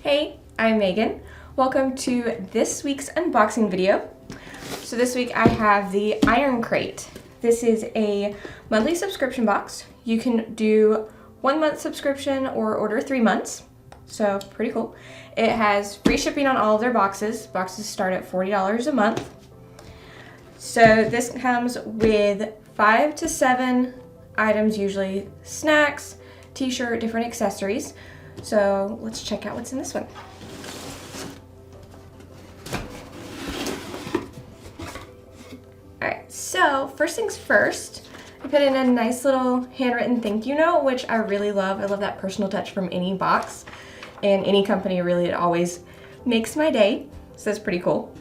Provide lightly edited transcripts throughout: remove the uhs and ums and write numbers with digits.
Hey, I'm Megan. Welcome to this week's unboxing video. So this week I have the Iron Crate. This is a monthly subscription box. You can do 1 month subscription or order 3 months. So pretty cool. It has free shipping on all of their boxes. Boxes start at $40 a month. So this comes with 5 to 7 items, usually snacks, t-shirt, different accessories. So let's check out what's in this one. Alright, so first things first, I put in a nice little handwritten thank you note, which I really love. I love that personal touch from any box and any company. Really, it always makes my day. So that's pretty cool.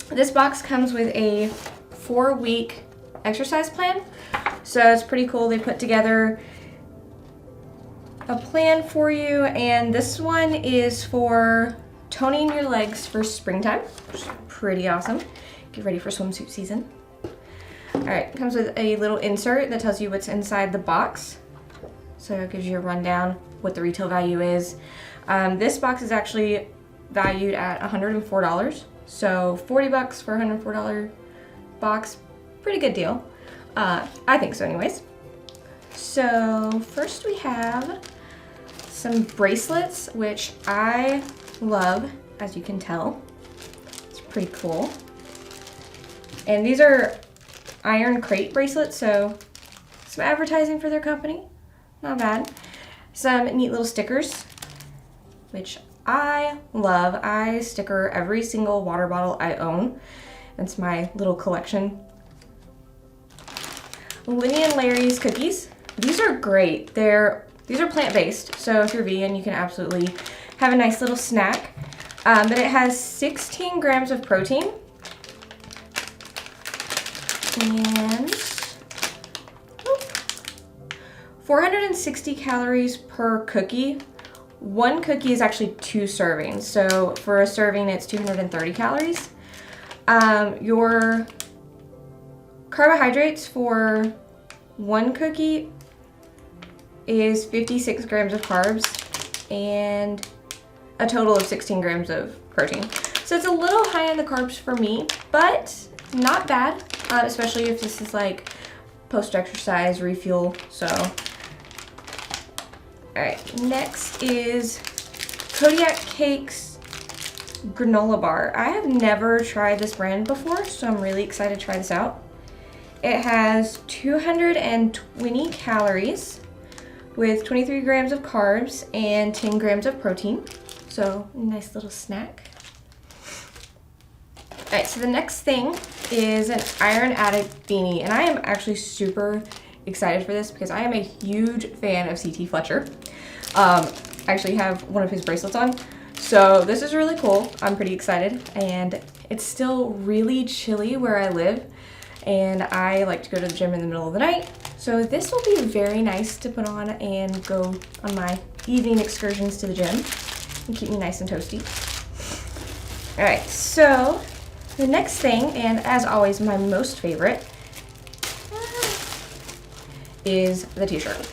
This box comes with a 4-week exercise plan. So it's pretty cool. They put together a plan for you, and this one is for toning your legs for springtime, which is pretty awesome. Get ready for swimsuit season. Alright, it comes with a little insert that tells you what's inside the box. So it gives you a rundown what the retail value is. This box is actually valued at $104. So $40 for a $104 box, pretty good deal. I think so anyways. So first we have some bracelets, which I love, as you can tell. It's pretty cool. And these are Iron Crate bracelets, so some advertising for their company. Not bad. Some neat little stickers, which I love. I sticker every single water bottle I own. It's my little collection. Linny and Larry's cookies. These are great. These are plant-based, so if you're vegan, you can absolutely have a nice little snack. But it has 16 grams of protein and 460 calories per cookie. One cookie is actually 2 servings, so for a serving, it's 230 calories. Your carbohydrates for one cookie is 56 grams of carbs and a total of 16 grams of protein. So it's a little high on the carbs for me, but not bad, especially if this is like post-exercise refuel. So, alright, next is Kodiak Cakes granola bar. I have never tried this brand before, so I'm really excited to try this out. It has 220 calories with 23 grams of carbs and 10 grams of protein. So, nice little snack. Alright, so the next thing is an Iron Addict beanie, and I am actually super excited for this because I am a huge fan of CT Fletcher. I actually have one of his bracelets on, so this is really cool. I'm pretty excited, and it's still really chilly where I live, and I like to go to the gym in the middle of the night. So this will be very nice to put on and go on my evening excursions to the gym and keep me nice and toasty. Alright, so the next thing, and as always my most favorite, is the t-shirt.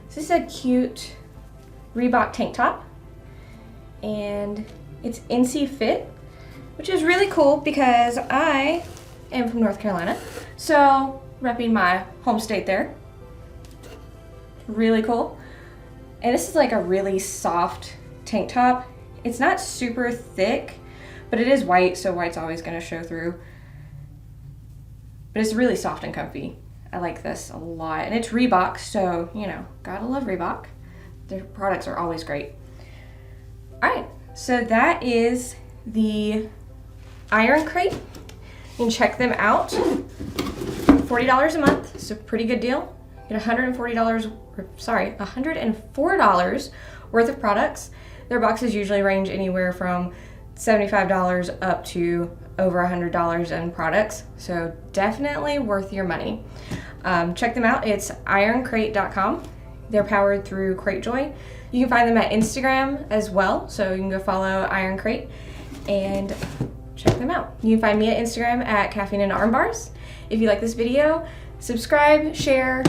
This is a cute Reebok tank top, and it's NC Fit, which is really cool because I am from North Carolina, so repping my home state there. Really cool. And this is like a really soft tank top. It's not super thick, but it is white, so white's always going to show through. But it's really soft and comfy. I like this a lot. And it's Reebok, so, you know, gotta love Reebok. Their products are always great. Alright, so that is the Iron Crate. You can check them out. $40 a month, so pretty good deal. You get $104 worth of products. Their boxes usually range anywhere from $75 up to over $100 in products, so definitely worth your money. Check them out. It's ironcrate.com. They're powered through Cratejoy. You can find them at Instagram as well, so you can go follow Iron Crate and check them out. You can find me at Instagram at Caffeine and Arm Bars. If you like this video, subscribe, share,